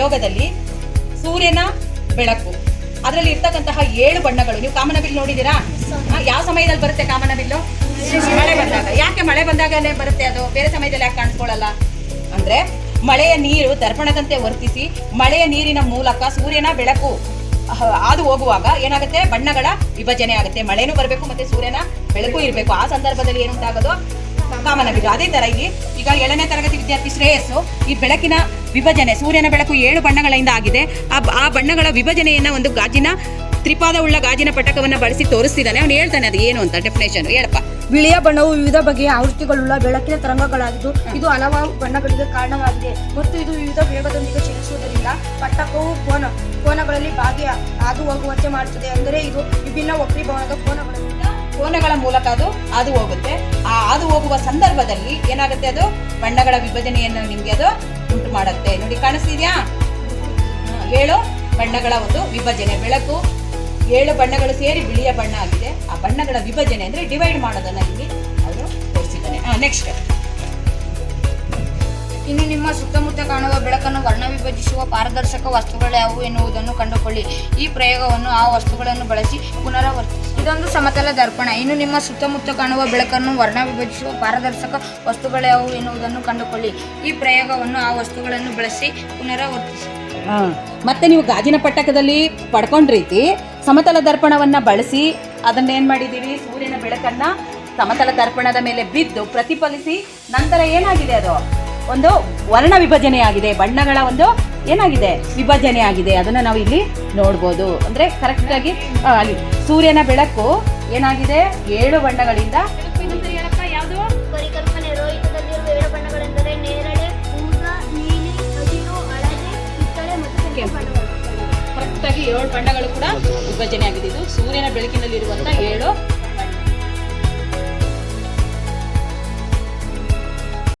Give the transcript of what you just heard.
ಪ್ರಯೋಗದಲ್ಲಿ ಸೂರ್ಯನ ಬೆಳಕು ಅದರಲ್ಲಿ ಇರ್ತಕ್ಕಂತಹ 7 ಬಣ್ಣಗಳು. ನೀವು ಕಾಮನಬಿಲ್ಲು ನೋಡಿದ್ದೀರಾ? ಯಾವ ಸಮಯದಲ್ಲಿ ಬರುತ್ತೆ ಕಾಮನಬಿಲ್ಲು? ಮಳೆ ಬಂದಾಗ. ಯಾಕೆ ಮಳೆ ಬಂದಾಗಲೇ ಬರುತ್ತೆ? ಅದು ಬೇರೆ ಸಮಯದಲ್ಲಿ ಯಾಕೆ ಕಾಣಿಸ್ಕೊಳ್ಳಲ್ಲ ಅಂದ್ರೆ, ಮಳೆಯ ನೀರು ದರ್ಪಣದಂತೆ ವರ್ತಿಸಿ ಮಳೆಯ ನೀರಿನ ಮೂಲಕ ಸೂರ್ಯನ ಬೆಳಕು ಹಾದು ಹೋಗುವಾಗ ಏನಾಗುತ್ತೆ? ಬಣ್ಣಗಳ ವಿಭಜನೆ ಆಗುತ್ತೆ. ಮಳೆನೂ ಬರಬೇಕು ಮತ್ತೆ ಸೂರ್ಯನ ಬೆಳಕು ಇರಬೇಕು. ಆ ಸಂದರ್ಭದಲ್ಲಿ ಏನುಂಟಾಗೋದು? ಕಾಮನಬಿಲ್ಲು. ಅದೇ ತರ ಈಗ 7ನೇ ತರಗತಿ ವಿದ್ಯಾರ್ಥಿ ಶ್ರೇಯಸ್ಸು ಈ ಬೆಳಕಿನ ವಿಭಜನೆ, ಸೂರ್ಯನ ಬೆಳಕು 7 ಬಣ್ಣಗಳಿಂದ ಆಗಿದೆ. ಆ ಬಣ್ಣಗಳ ವಿಭಜನೆಯನ್ನ ಒಂದು ಗಾಜಿನ ತ್ರಿಪಾದವುಳ್ಳ ಗಾಜಿನ ಪಟಕವನ್ನ ಬಳಸಿ ತೋರಿಸ್ತಿದ್ದಾನೆ. ಅವನು ಹೇಳ್ತಾನೆ ಅದು ಏನು ಅಂತ. ಡೆಫಿನೇಷನ್ ಹೇಳಪ್ಪ. ಬಿಳಿಯ ಬಣ್ಣವು ವಿವಿಧ ಬಗೆಯ ಆವೃತ್ತಿಗಳುಳ್ಳ ಬೆಳಕಿನ ತರಂಗಗಳಾಗಿದ್ದು ಇದು ಹಲವಾರು ಬಣ್ಣಗಳಿಗೆ ಕಾರಣವಾಗಿದೆ ಮತ್ತು ಇದು ವಿವಿಧ ವೇಗದೊಂದಿಗೆ ಚಲಿಸುವುದರಿಂದ ಪಟ್ಟಕವು ಕೋನಗಳಲ್ಲಿ ಹಾದು ಹೋಗುವಂತೆ ಮಾಡುತ್ತದೆ. ಅಂದರೆ ಇದು ವಿಭಿನ್ನ ವಕ್ರೀಭವನದ ಕೋನಗಳ ಮೂಲಕ ಅದು ಹಾದು ಹೋಗುತ್ತೆ. ಆ ಹಾದು ಹೋಗುವ ಸಂದರ್ಭದಲ್ಲಿ ಏನಾಗುತ್ತೆ? ಅದು ಬಣ್ಣಗಳ ವಿಭಜನೆಯನ್ನು ನಿಮ್ಗೆ ಅದು ಉಂಟು ಮಾಡುತ್ತೆ. ನೋಡಿ, ಕಾಣಿಸ್ತಿದ್ಯಾ? 7 ಬಣ್ಣಗಳ ಒಂದು ವಿಭಜನೆ. ಬೆಳಕು 7 ಬಣ್ಣಗಳು ಸೇರಿ ಬಿಳಿಯ ಬಣ್ಣ ಆಗಿದೆ. ಆ ಬಣ್ಣಗಳ ವಿಭಜನೆ ಅಂದ್ರೆ ಡಿವೈಡ್ ಮಾಡೋದನ್ನ ಇಲ್ಲಿ ಅವರು ತೋರಿಸಿದ್ದಾನೆ. ನೆಕ್ಸ್ಟ್, ಇನ್ನು ನಿಮ್ಮ ಸುತ್ತಮುತ್ತ ಕಾಣುವ ಬೆಳಕನ್ನು ವರ್ಣ ವಿಭಜಿಸುವ ಪಾರದರ್ಶಕ ವಸ್ತುಗಳು ಯಾವುವು ಎನ್ನುವುದನ್ನು ಕಂಡುಕೊಳ್ಳಿ. ಈ ಪ್ರಯೋಗವನ್ನು ಆ ವಸ್ತುಗಳನ್ನು ಬಳಸಿ ಪುನರಾವರ್ತಿಸಿ. ಇದೊಂದು ಸಮತಲ ದರ್ಪಣ. ಇನ್ನು ನಿಮ್ಮ ಸುತ್ತಮುತ್ತ ಕಾಣುವ ಬೆಳಕನ್ನು ವರ್ಣ ವಿಭಜಿಸುವ ಪಾರದರ್ಶಕ ವಸ್ತುಗಳು ಯಾವುವು ಎನ್ನುವುದನ್ನು ಕಂಡುಕೊಳ್ಳಿ. ಈ ಪ್ರಯೋಗವನ್ನು ಆ ವಸ್ತುಗಳನ್ನು ಬಳಸಿ ಪುನರಾವರ್ತಿಸಿ. ಮತ್ತೆ ನೀವು ಗಾಜಿನ ಪಟ್ಟಕದಲ್ಲಿ ಪಡ್ಕೊಂಡ ರೀತಿ ಸಮತಲ ದರ್ಪಣವನ್ನ ಬಳಸಿ ಅದನ್ನ ಏನ್ ಮಾಡಿದೀವಿ? ಸೂರ್ಯನ ಬೆಳಕನ್ನ ಸಮತಲ ದರ್ಪಣದ ಮೇಲೆ ಬಿದ್ದು ಪ್ರತಿಫಲಿಸಿ ನಂತರ ಏನಾಗಿದೆ? ಅದು ಒಂದು ವರ್ಣ ವಿಭಜನೆ ಆಗಿದೆ. ಬಣ್ಣಗಳ ಒಂದು ಏನಾಗಿದೆ? ವಿಭಜನೆ ಆಗಿದೆ. ಅದನ್ನ ನಾವು ಇಲ್ಲಿ ನೋಡ್ಬೋದು. ಅಂದ್ರೆ ಕರೆಕ್ಟ್ ಆಗಿ ಅಲ್ಲಿ ಸೂರ್ಯನ ಬೆಳಕು ಏನಾಗಿದೆ? 7 ಬಣ್ಣಗಳಿಂದ. ಯಾವುದು ಪರಿಕಲ್ಪನೆ? ರೋಹಿತದಲ್ಲಿರುವ 7 ಬಣ್ಣಗಳೆಂದರೆ ನೇರಳೆ, ಊದ, ನೀಲಿ, ಹಸಿರು, ಹಳದಿ, ಕಿತ್ತಳೆ ಮತ್ತು ಕೆಂಪು. ಕರೆಕ್ಟ್ ಆಗಿ 7 ಬಣ್ಣಗಳು ಕೂಡ ವಿಭಜನೆ ಆಗಿದೆ. ಇದು ಸೂರ್ಯನ ಬೆಳಕಿನಲ್ಲಿರುವಂತಹ 7